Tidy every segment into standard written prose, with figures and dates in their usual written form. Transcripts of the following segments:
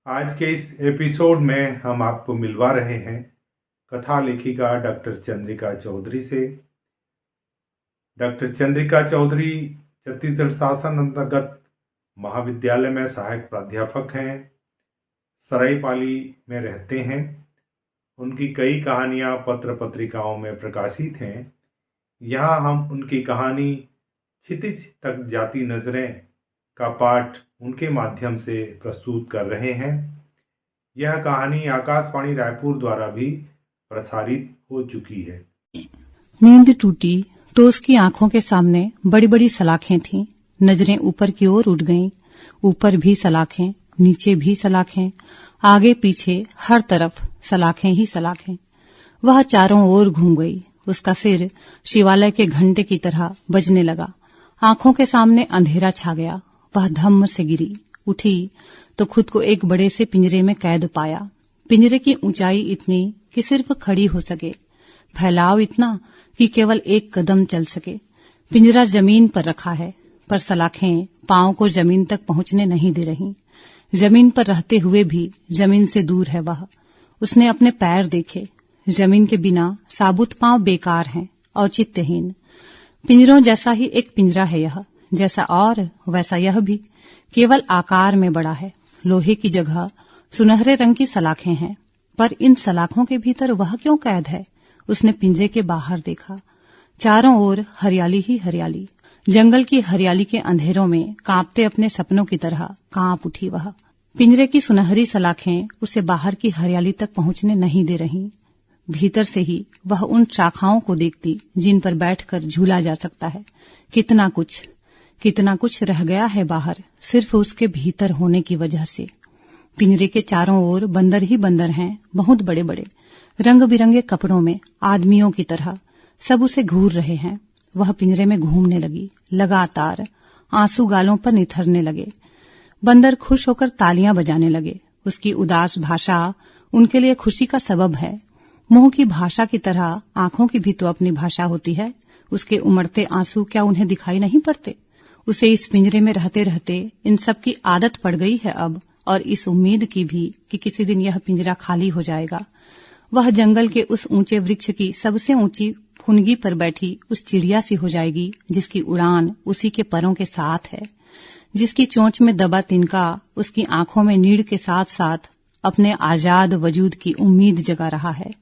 आज के इस एपिसोड में हम आपको मिलवा रहे हैं कथा लेखिका डॉक्टर चंद्रिका चौधरी से। डॉक्टर चंद्रिका चौधरी छत्तीसगढ़ शासन अंतर्गत महाविद्यालय में सहायक प्राध्यापक हैं, सरायपाली में रहते हैं। उनकी कई कहानियाँ पत्र पत्रिकाओं में प्रकाशित हैं। यहाँ हम उनकी कहानी क्षितिज तक जाती नजरें का पाठ उनके माध्यम से प्रस्तुत कर रहे हैं। यह कहानी आकाशवाणी रायपुर द्वारा भी प्रसारित हो चुकी है। नींद टूटी तो उसकी आंखों के सामने बड़ी बड़ी सलाखें थीं। नजरें ऊपर की ओर उठ गईं। ऊपर भी सलाखें, नीचे भी सलाखें, आगे पीछे हर तरफ सलाखें ही सलाखें। वह चारों ओर घूम गई। उसका सिर शिवालय के घंटे की तरह बजने लगा। आंखों के सामने अंधेरा छा गया। वह धम्म से गिरी, उठी तो खुद को एक बड़े से पिंजरे में कैद पाया। पिंजरे की ऊंचाई इतनी कि सिर्फ खड़ी हो सके, फैलाव इतना कि केवल एक कदम चल सके। पिंजरा जमीन पर रखा है, पर सलाखें पांव को जमीन तक पहुंचने नहीं दे रही। जमीन पर रहते हुए भी जमीन से दूर है वह। उसने अपने पैर देखे। जमीन के बिना साबुत पांव बेकार हैं, औचित्यहीन। पिंजरों जैसा ही एक पिंजरा है यह, जैसा और वैसा यह भी, केवल आकार में बड़ा है। लोहे की जगह सुनहरे रंग की सलाखें हैं, पर इन सलाखों के भीतर वह क्यों कैद है? उसने पिंजरे के बाहर देखा। चारों ओर हरियाली ही हरियाली। जंगल की हरियाली के अंधेरों में कांपते अपने सपनों की तरह कांप उठी वह। पिंजरे की सुनहरी सलाखें उसे बाहर की हरियाली तक पहुंचने नहीं दे रही। भीतर से ही वह उन शाखाओं को देखती जिन पर बैठकर झूला जा सकता है। कितना कुछ रह गया है बाहर, सिर्फ उसके भीतर होने की वजह से। पिंजरे के चारों ओर बंदर ही बंदर हैं, बहुत बड़े बड़े, रंग बिरंगे कपड़ों में, आदमियों की तरह। सब उसे घूर रहे हैं। वह पिंजरे में घूमने लगी। लगातार आंसू गालों पर निथरने लगे। बंदर खुश होकर तालियां बजाने लगे। उसकी उदास भाषा उनके लिए खुशी का सबब है। मुंह की भाषा की तरह आंखों की भी तो अपनी भाषा होती है। उसके उमड़ते आंसू क्या उन्हें दिखाई नहीं पड़ते? उसे इस पिंजरे में रहते रहते इन सब की आदत पड़ गई है अब, और इस उम्मीद की भी कि किसी दिन यह पिंजरा खाली हो जाएगा। वह जंगल के उस ऊंचे वृक्ष की सबसे ऊंची फुनगी पर बैठी उस चिड़िया सी हो जाएगी जिसकी उड़ान उसी के परों के साथ है, जिसकी चोंच में दबा तिनका उसकी आंखों में नीड़ के साथ साथ अपने आजाद वजूद की उम्मीद जगा रहा है।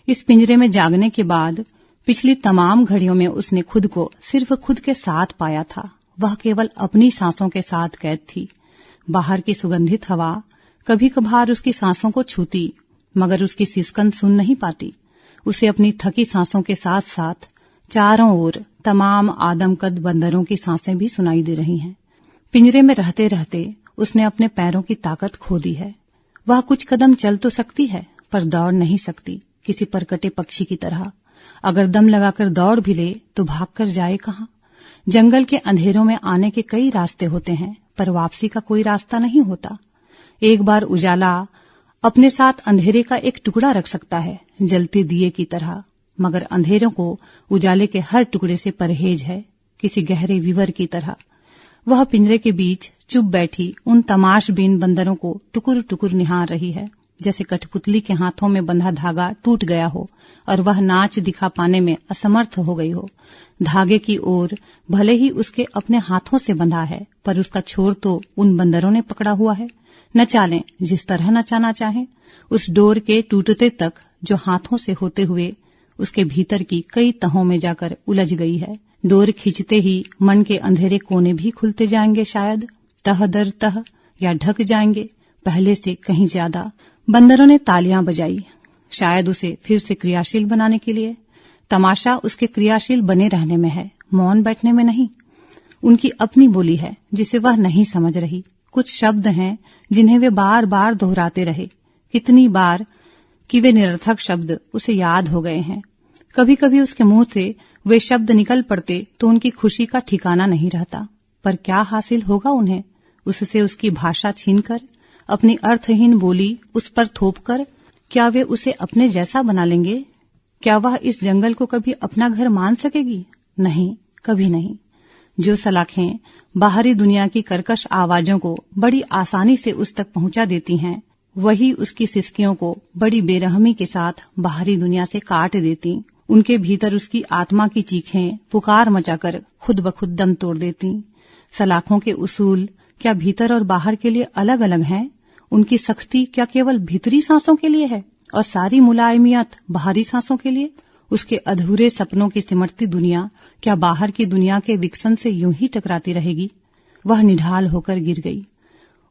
इस पिंजरे में जागने के बाद पिछली तमाम घड़ियों में उसने खुद को सिर्फ खुद के साथ पाया था। वह केवल अपनी सांसों के साथ कैद थी। बाहर की सुगंधित हवा कभी कभार उसकी सांसों को छूती, मगर उसकी सिसकन सुन नहीं पाती। उसे अपनी थकी सांसों के साथ साथ चारों ओर तमाम आदमकद बंदरों की सांसें भी सुनाई दे रही हैं। पिंजरे में रहते रहते उसने अपने पैरों की ताकत खो दी है। वह कुछ कदम चल तो सकती है, पर दौड़ नहीं सकती, किसी परकटे पक्षी की तरह। अगर दम लगाकर दौड़ भी ले तो भागकर जाए कहाँ? जंगल के अंधेरों में आने के कई रास्ते होते हैं, पर वापसी का कोई रास्ता नहीं होता। एक बार उजाला अपने साथ अंधेरे का एक टुकड़ा रख सकता है, जलते दिए की तरह, मगर अंधेरों को उजाले के हर टुकड़े से परहेज है, किसी गहरे विवर की तरह। वह पिंजरे के बीच चुप बैठी उन तमाशबीन बंदरों को टुकुर टुकुर निहार रही है, जैसे कठपुतली के हाथों में बंधा धागा टूट गया हो और वह नाच दिखा पाने में असमर्थ हो गई हो। धागे की ओर भले ही उसके अपने हाथों से बंधा है, पर उसका छोर तो उन बंदरों ने पकड़ा हुआ है। नचा लें जिस तरह नचाना चाहे। उस डोर के टूटते तक जो हाथों से होते हुए उसके भीतर की कई तहों में जाकर उलझ गई है। डोर खींचते ही मन के अंधेरे कोने भी खुलते जाएंगे, शायद तह दर तह, या ढक जाएंगे पहले से कहीं ज्यादा। बंदरों ने तालियां बजाई, शायद उसे फिर से क्रियाशील बनाने के लिए। तमाशा उसके क्रियाशील बने रहने में है, मौन बैठने में नहीं। उनकी अपनी बोली है जिसे वह नहीं समझ रही। कुछ शब्द हैं जिन्हें वे बार बार दोहराते रहे, कितनी बार कि वे निरर्थक शब्द उसे याद हो गए हैं। कभी कभी उसके मुंह से वे शब्द निकल पड़ते तो उनकी खुशी का ठिकाना नहीं रहता। पर क्या हासिल होगा उन्हें उससे? उसकी भाषा छीनकर, अपनी अर्थहीन बोली उस पर थोपकर? क्या वे उसे अपने जैसा बना लेंगे? क्या वह इस जंगल को कभी अपना घर मान सकेगी? नहीं, कभी नहीं। जो सलाखें बाहरी दुनिया की कर्कश आवाजों को बड़ी आसानी से उस तक पहुंचा देती हैं, वही उसकी सिसकियों को बड़ी बेरहमी के साथ बाहरी दुनिया से काट देती। उनके भीतर उसकी आत्मा की चीखें पुकार मचाकर खुद ब खुद दम तोड़ देती। सलाखों के उसूल क्या भीतर और बाहर के लिए अलग अलग हैं? उनकी सख्ती क्या केवल भीतरी सांसों के लिए है और सारी मुलायमियत बाहरी सांसों के लिए? उसके अधूरे सपनों की सिमटती दुनिया क्या बाहर की दुनिया के विकसन से यूं ही टकराती रहेगी? वह निढाल होकर गिर गई।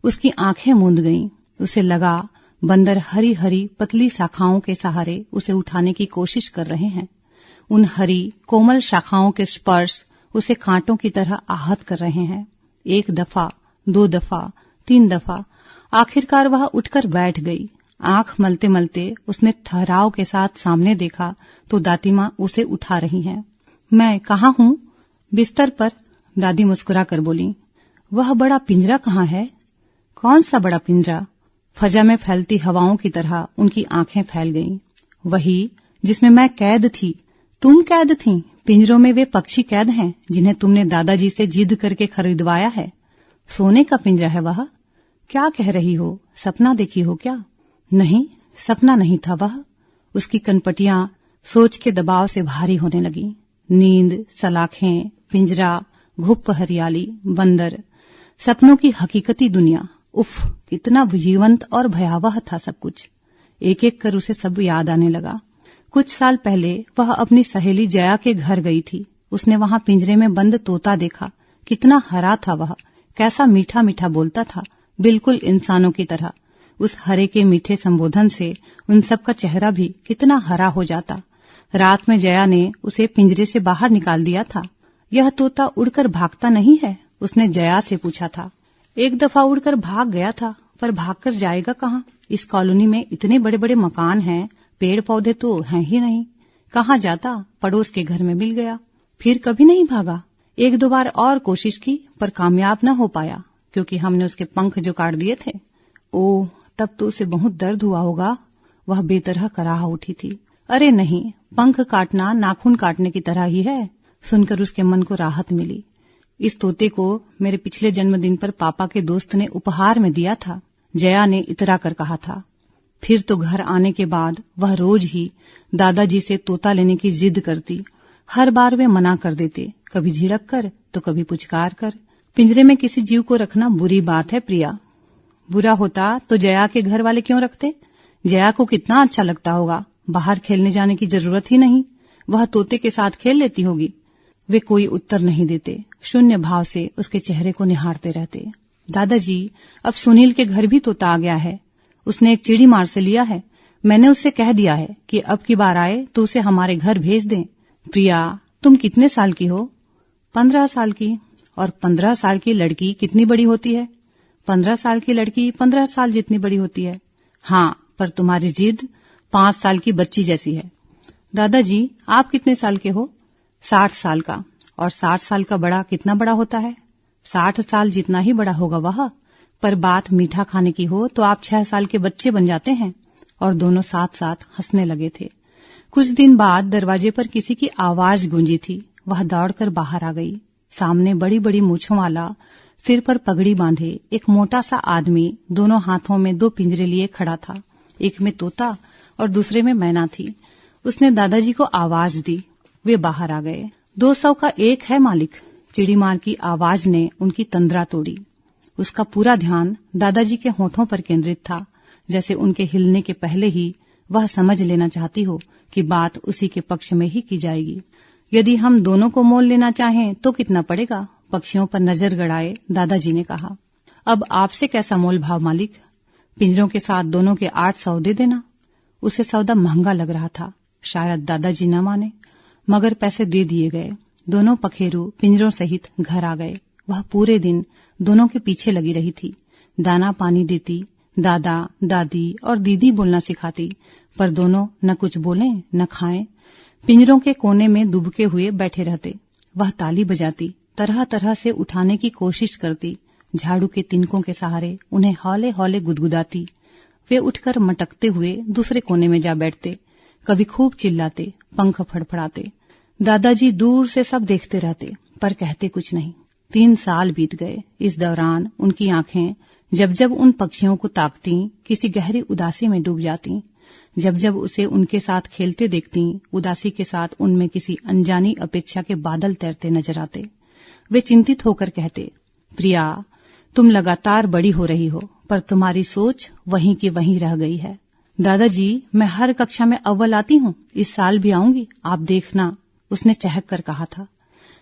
उसकी आंखें मूंद गईं। उसे लगा बंदर हरी हरी पतली शाखाओं के सहारे उसे उठाने की कोशिश कर रहे हैं। उन हरी कोमल शाखाओं के स्पर्श उसे कांटों की तरह आहत कर रहे हैं। 1 दफा, 2 दफा, 3 दफा, आखिरकार वह उठकर बैठ गई। आंख मलते मलते उसने ठहराव के साथ सामने देखा तो दादी माँ उसे उठा रही हैं। मैं कहाँ हूँ? बिस्तर पर, दादी मुस्कुरा कर बोली। वह बड़ा पिंजरा कहाँ है? कौन सा बड़ा पिंजरा? फजा में फैलती हवाओं की तरह उनकी आंखें फैल गईं। वही जिसमें मैं कैद थी, तुम कैद थी। पिंजरों में वे पक्षी कैद हैं जिन्हें तुमने दादाजी से जिद करके खरीदवाया है। सोने का पिंजरा है वह। क्या कह रही हो? सपना देखी हो क्या? नहीं, सपना नहीं था वह। उसकी कनपटियां सोच के दबाव से भारी होने लगी। नींद, सलाखें, पिंजरा, घुप हरियाली, बंदर, सपनों की हकीकती दुनिया। उफ, कितना जीवंत और भयावह था सब कुछ। एक एक कर उसे सब याद आने लगा। कुछ साल पहले वह अपनी सहेली जया के घर गई थी। उसने वहां पिंजरे में बंद तोता देखा। कितना हरा था वह, कैसा मीठा मीठा बोलता था, बिल्कुल इंसानों की तरह। उस हरे के मीठे संबोधन से उन सब का चेहरा भी कितना हरा हो जाता। रात में जया ने उसे पिंजरे से बाहर निकाल दिया था। यह तोता उड़कर भागता नहीं है? उसने जया से पूछा था। 1 दफा उड़कर भाग गया था, पर भागकर जाएगा कहाँ? इस कॉलोनी में इतने बड़े बड़े मकान हैं, पेड़ पौधे तो हैं ही नहीं। कहाँ जाता? पड़ोस के घर में मिल गया। फिर कभी नहीं भागा। 1-2 बार और कोशिश की पर कामयाब न हो पाया, क्योंकि हमने उसके पंख जो काट दिए थे। ओह, तब तो उसे बहुत दर्द हुआ होगा। वह बेतरह कराह उठी थी। अरे नहीं, पंख काटना नाखून काटने की तरह ही है। सुनकर उसके मन को राहत मिली। इस तोते को मेरे पिछले जन्मदिन पर पापा के दोस्त ने उपहार में दिया था, जया ने इतरा कर कहा था। फिर तो घर आने के बाद वह रोज ही दादाजी से तोता लेने की जिद करती। हर बार वे मना कर देते, कभी झिड़क कर तो कभी पुचकार कर। पिंजरे में किसी जीव को रखना बुरी बात है प्रिया। बुरा होता तो जया के घर वाले क्यों रखते? जया को कितना अच्छा लगता होगा। बाहर खेलने जाने की जरूरत ही नहीं, वह तोते के साथ खेल लेती होगी। वे कोई उत्तर नहीं देते, शून्य भाव से उसके चेहरे को निहारते रहते। दादाजी, अब सुनील के घर भी तोता आ गया है। उसने एक चिड़ी मार से लिया है। मैंने उससे कह दिया है कि अब की बार आए तो उसे हमारे घर भेज दें। प्रिया, तुम कितने साल की हो? 15 साल की। और 15 साल की लड़की कितनी बड़ी होती है? 15 साल की लड़की 15 साल जितनी बड़ी होती है। हाँ, पर तुम्हारी जिद 5 साल की बच्ची जैसी है। दादाजी, आप कितने साल के हो? 60 साल का। और 60 साल का बड़ा कितना बड़ा होता है? 60 साल जितना ही बड़ा होगा वह। पर बात मीठा खाने की हो तो आप 6 साल के बच्चे बन जाते हैं। और दोनों साथ साथ हंसने लगे थे। कुछ दिन बाद दरवाजे पर किसी की आवाज गूंजी थी। वह दौड़कर बाहर आ गई। सामने बड़ी बड़ी मूंछों वाला, सिर पर पगड़ी बांधे एक मोटा सा आदमी दोनों हाथों में 2 पिंजरे लिए खड़ा था। एक में तोता और दूसरे में मैना थी। उसने दादाजी को आवाज दी। वे बाहर आ गए। 200 का एक है मालिक। चिड़ीमार की आवाज ने उनकी तंद्रा तोड़ी। उसका पूरा ध्यान दादाजी के होठों पर केंद्रित था, जैसे उनके हिलने के पहले ही वह समझ लेना चाहती हो कि बात उसी के पक्ष में ही की जाएगी। यदि हम दोनों को मोल लेना चाहें तो कितना पड़ेगा? पक्षियों पर नजर गड़ाए दादाजी ने कहा। अब आपसे कैसा मोल भाव मालिक? पिंजरों के साथ दोनों के 800 दे देना। उसे सौदा महंगा लग रहा था। शायद दादाजी न माने, मगर पैसे दे दिए गए। दोनों पखेरू पिंजरों सहित घर आ गए। वह पूरे दिन दोनों के पीछे लगी रही थी। दाना पानी देती, दादा दादी और दीदी बोलना सिखाती, पर दोनों न कुछ बोलें न खाएं। पिंजरों के कोने में दुबके हुए बैठे रहते। वह ताली बजाती, तरह तरह से उठाने की कोशिश करती। झाड़ू के तिनकों के सहारे उन्हें हौले हौले गुदगुदाती। वे उठकर मटकते हुए दूसरे कोने में जा बैठते। कभी खूब चिल्लाते, पंख फड़फड़ाते। दादाजी दूर से सब देखते रहते, पर कहते कुछ नहीं। 3 साल बीत गए। इस दौरान उनकी आंखें जब जब उन पक्षियों को ताकती किसी गहरी उदासी में डूब जाती। जब जब उसे उनके साथ खेलते देखती, उदासी के साथ उनमें किसी अनजानी अपेक्षा के बादल तैरते नजर आते। वे चिंतित होकर कहते, प्रिया, तुम लगातार बड़ी हो रही हो, पर तुम्हारी सोच वहीं की वहीं रह गई है। दादाजी, मैं हर कक्षा में अव्वल आती हूँ, इस साल भी आऊंगी, आप देखना, उसने चहक कर कहा था।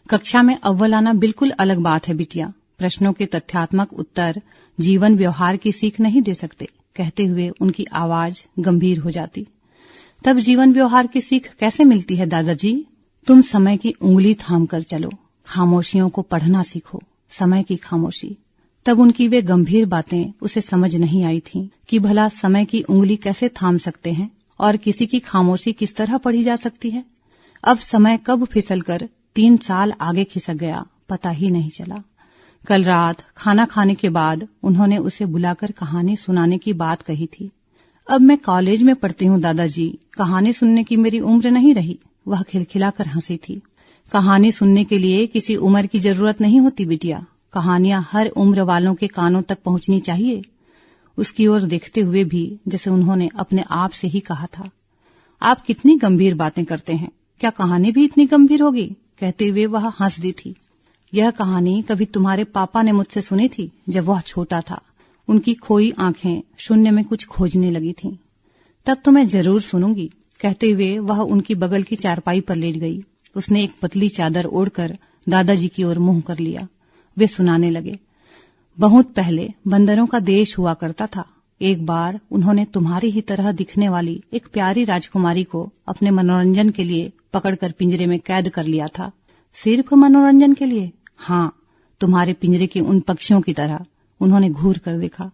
कक्षा में अव्वल आना बिल्कुल अलग बात है बिटिया। प्रश्नों के तथ्यात्मक उत्तर जीवन व्यवहार की सीख नहीं दे सकते। कहते हुए उनकी आवाज गंभीर हो जाती। तब जीवन व्यवहार की सीख कैसे मिलती है दादाजी? तुम समय की उंगली थाम कर चलो, खामोशियों को पढ़ना सीखो, समय की खामोशी। तब उनकी वे गंभीर बातें उसे समझ नहीं आई थीं कि भला समय की उंगली कैसे थाम सकते हैं और किसी की खामोशी किस तरह पढ़ी जा सकती है। अब समय कब फिसलकर 3 साल आगे खिसक गया, पता ही नहीं चला। कल रात खाना खाने के बाद उन्होंने उसे बुलाकर कहानी सुनाने की बात कही थी। अब मैं कॉलेज में पढ़ती हूँ दादाजी, कहानी सुनने की मेरी उम्र नहीं रही। वह खिलखिलाकर हंसी थी। कहानी सुनने के लिए किसी उम्र की जरूरत नहीं होती बिटिया, कहानियां हर उम्र वालों के कानों तक पहुंचनी चाहिए। उसकी ओर देखते हुए भी जैसे उन्होंने अपने आप से ही कहा था। आप कितनी गंभीर बातें करते हैं, क्या कहानी भी इतनी गंभीर होगी? कहते हुए वह हंस दी थी। यह कहानी कभी तुम्हारे पापा ने मुझसे सुनी थी जब वह छोटा था। उनकी खोई आंखें शून्य में कुछ खोजने लगी थीं। तब तो मैं जरूर सुनूंगी। कहते हुए वह उनकी बगल की चारपाई पर लेट गई। उसने एक पतली चादर ओढ़कर दादाजी की ओर मुंह कर लिया। वे सुनाने लगे। बहुत पहले बंदरों का देश हुआ करता था। एक बार उन्होंने तुम्हारी ही तरह दिखने वाली एक प्यारी राजकुमारी को अपने मनोरंजन के लिए पकड़कर पिंजरे में कैद कर लिया था। सिर्फ मनोरंजन के लिए? हाँ, तुम्हारे पिंजरे के उन पक्षियों की तरह। उन्होंने घूर कर देखा।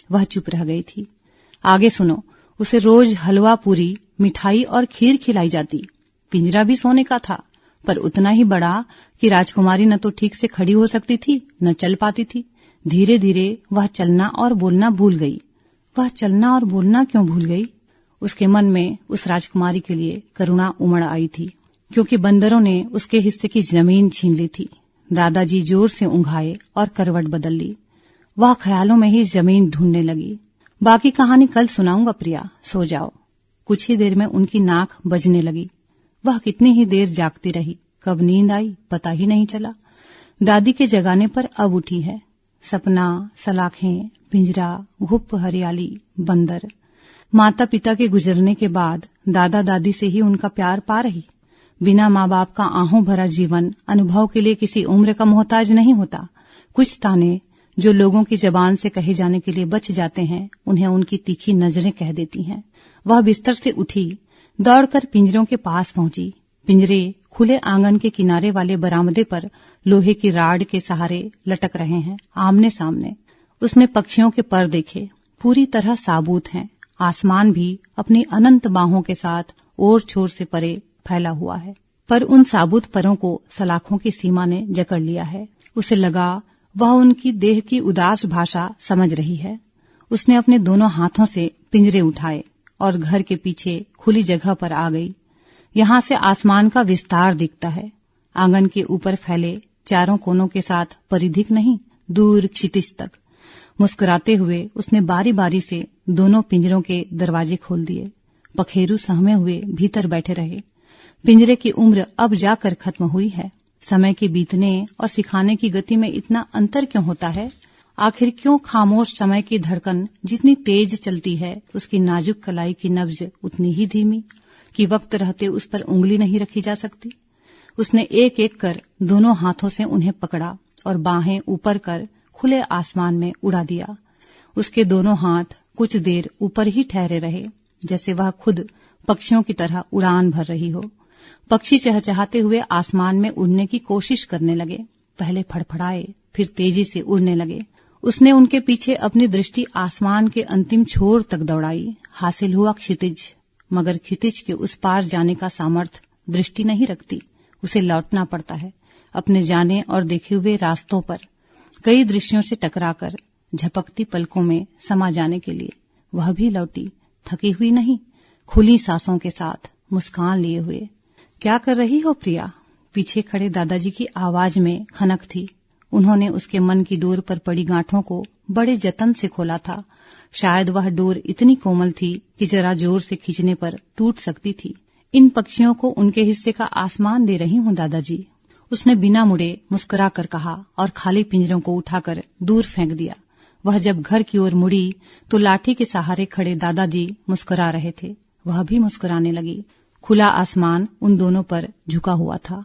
वह चुप रह गई थी। आगे सुनो। उसे रोज हलवा पूरी, मिठाई और खीर खिलाई जाती। पिंजरा भी सोने का था, पर उतना ही बड़ा कि राजकुमारी न तो ठीक से खड़ी हो सकती थी, न चल पाती थी। धीरे धीरे वह चलना और बोलना भूल गई। वह चलना और बोलना क्यों भूल गई? उसके मन में उस राजकुमारी के लिए करुणा उमड़ आई थी, क्योंकि बंदरों ने उसके हिस्से की जमीन छीन ली थी। दादाजी जोर से ऊंघाए और करवट बदल ली। वह ख्यालों में ही जमीन ढूंढने लगी। बाकी कहानी कल सुनाऊंगा प्रिया, सो जाओ। कुछ ही देर में उनकी नाक बजने लगी। वह कितनी ही देर जागती रही, कब नींद आई पता ही नहीं चला। दादी के जगाने पर अब उठी है। सपना, सलाखें, पिंजरा, घुप हरियाली, बंदर। माता पिता के गुजरने के बाद दादा दादी से ही उनका प्यार पा रही। बिना माँ बाप का आहों भरा जीवन अनुभव के लिए किसी उम्र का मोहताज नहीं होता। कुछ ताने जो लोगों की जबान से कहे जाने के लिए बच जाते हैं, उन्हें उनकी तीखी नजरें कह देती हैं। वह बिस्तर से उठी, दौड़कर पिंजरों के पास पहुंची। पिंजरे खुले आंगन के किनारे वाले बरामदे पर लोहे की राड के सहारे लटक रहे हैं, आमने सामने। उसने पक्षियों के पर देखे, पूरी तरह साबूत हैं। आसमान भी अपनी अनंत बाहों के साथ ओर छोर से परे फैला हुआ है, पर उन साबुत परों को सलाखों की सीमा ने जकड़ लिया है। उसे लगा वह उनकी देह की उदास भाषा समझ रही है। उसने अपने दोनों हाथों से पिंजरे उठाए और घर के पीछे खुली जगह पर आ गई। यहाँ से आसमान का विस्तार दिखता है। आंगन के ऊपर फैले चारों कोनों के साथ परिधिक नहीं, दूर क्षितिज तक। मुस्कुराते हुए उसने बारी बारी से दोनों पिंजरों के दरवाजे खोल दिए। पखेरू सहमे हुए भीतर बैठे रहे। पिंजरे की उम्र अब जाकर खत्म हुई है। समय के बीतने और सिखाने की गति में इतना अंतर क्यों होता है? आखिर क्यों खामोश समय की धड़कन जितनी तेज चलती है, उसकी नाजुक कलाई की नब्ज उतनी ही धीमी कि वक्त रहते उस पर उंगली नहीं रखी जा सकती? उसने एक एक कर दोनों हाथों से उन्हें पकड़ा और बाहें ऊपर कर खुले आसमान में उड़ा दिया। उसके दोनों हाथ कुछ देर ऊपर ही ठहरे रहे, जैसे वह खुद पक्षियों की तरह उड़ान भर रही हो। पक्षी चहचहाते हुए आसमान में उड़ने की कोशिश करने लगे। पहले फड़फड़ाए, फिर तेजी से उड़ने लगे। उसने उनके पीछे अपनी दृष्टि आसमान के अंतिम छोर तक दौड़ाई। हासिल हुआ क्षितिज, मगर क्षितिज के उस पार जाने का सामर्थ्य दृष्टि नहीं रखती। उसे लौटना पड़ता है अपने जाने और देखे हुए रास्तों पर, कई दृश्यों से टकराकर झपकती पलकों में समा जाने के लिए। वह भी लौटी, थकी हुई नहीं, खुली सांसों के साथ, मुस्कान लिए हुए। क्या कर रही हो प्रिया? पीछे खड़े दादाजी की आवाज में खनक थी। उन्होंने उसके मन की डोर पर पड़ी गांठों को बड़े जतन से खोला था। शायद वह डोर इतनी कोमल थी कि जरा जोर से खींचने पर टूट सकती थी। इन पक्षियों को उनके हिस्से का आसमान दे रही हूँ दादाजी, उसने बिना मुड़े मुस्कुरा कर कहा और खाली पिंजरों को उठाकर दूर फेंक दिया। वह जब घर की ओर मुड़ी तो लाठी के सहारे खड़े दादाजी मुस्कुरा रहे थे। वह भी मुस्कुराने लगी। खुला आसमान उन दोनों पर झुका हुआ था।